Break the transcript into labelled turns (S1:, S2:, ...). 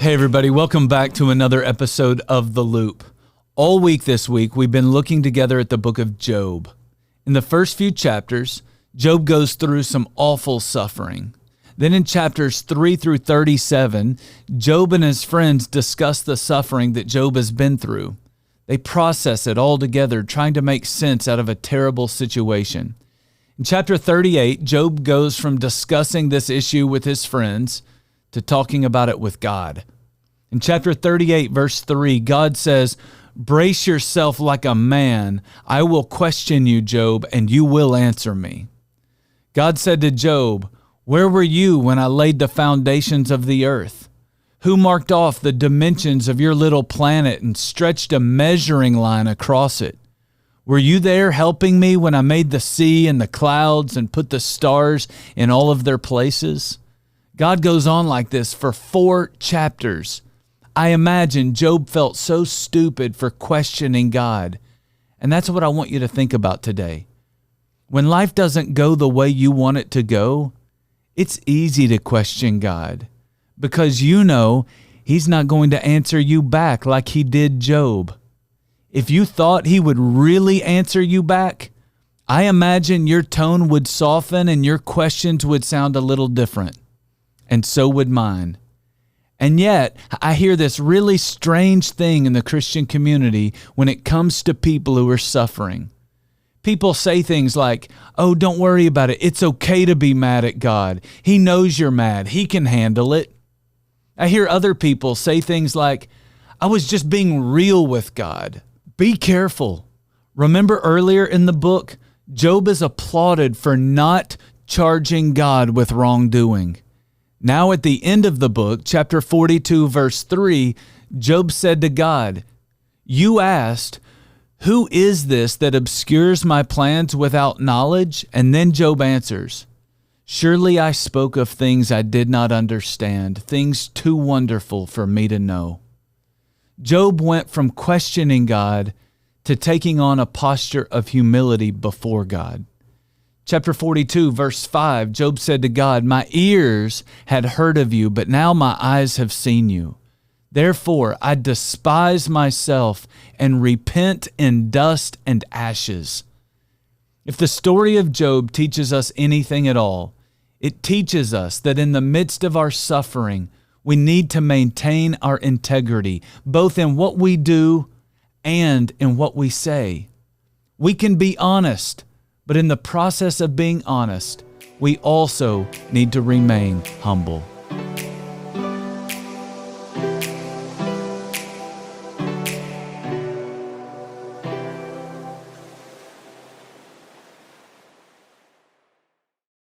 S1: Hey everybody, welcome back to another episode of The Loop. All week this week, we've been looking together at the book of Job. In the first few chapters, Job goes through some awful suffering. Then in chapters 3 through 37, Job and his friends discuss the suffering that Job has been through. They process it all together, trying to make sense out of a terrible situation. In chapter 38, Job goes from discussing this issue with his friends to talking about it with God. In chapter 38, verse 3, God says, "Brace yourself like a man. I will question you, Job, and you will answer me." God said to Job, "Where were you when I laid the foundations of the earth? Who marked off the dimensions of your little planet and stretched a measuring line across it? Were you there helping me when I made the sea and the clouds and put the stars in all of their places?" God goes on like this for 4 chapters. I imagine Job felt so stupid for questioning God. And that's what I want you to think about today. When life doesn't go the way you want it to go, it's easy to question God because you know He's not going to answer you back like He did Job. If you thought He would really answer you back, I imagine your tone would soften and your questions would sound a little different. And so would mine. And yet, I hear this really strange thing in the Christian community when it comes to people who are suffering. People say things like, "Oh, don't worry about it. It's okay to be mad at God. He knows you're mad. He can handle it." I hear other people say things like, "I was just being real with God." Be careful. Remember earlier in the book, Job is applauded for not charging God with wrongdoing. Now at the end of the book, chapter 42, verse 3, Job said to God, "You asked, 'Who is this that obscures my plans without knowledge?' And then Job answers, 'Surely I spoke of things I did not understand, things too wonderful for me to know.'" Job went from questioning God to taking on a posture of humility before God. Chapter 42, verse 5, Job said to God, "My ears had heard of you, but now my eyes have seen you. Therefore, I despise myself and repent in dust and ashes." If the story of Job teaches us anything at all, it teaches us that in the midst of our suffering, we need to maintain our integrity, both in what we do and in what we say. We can be honest, but in the process of being honest, we also need to remain humble.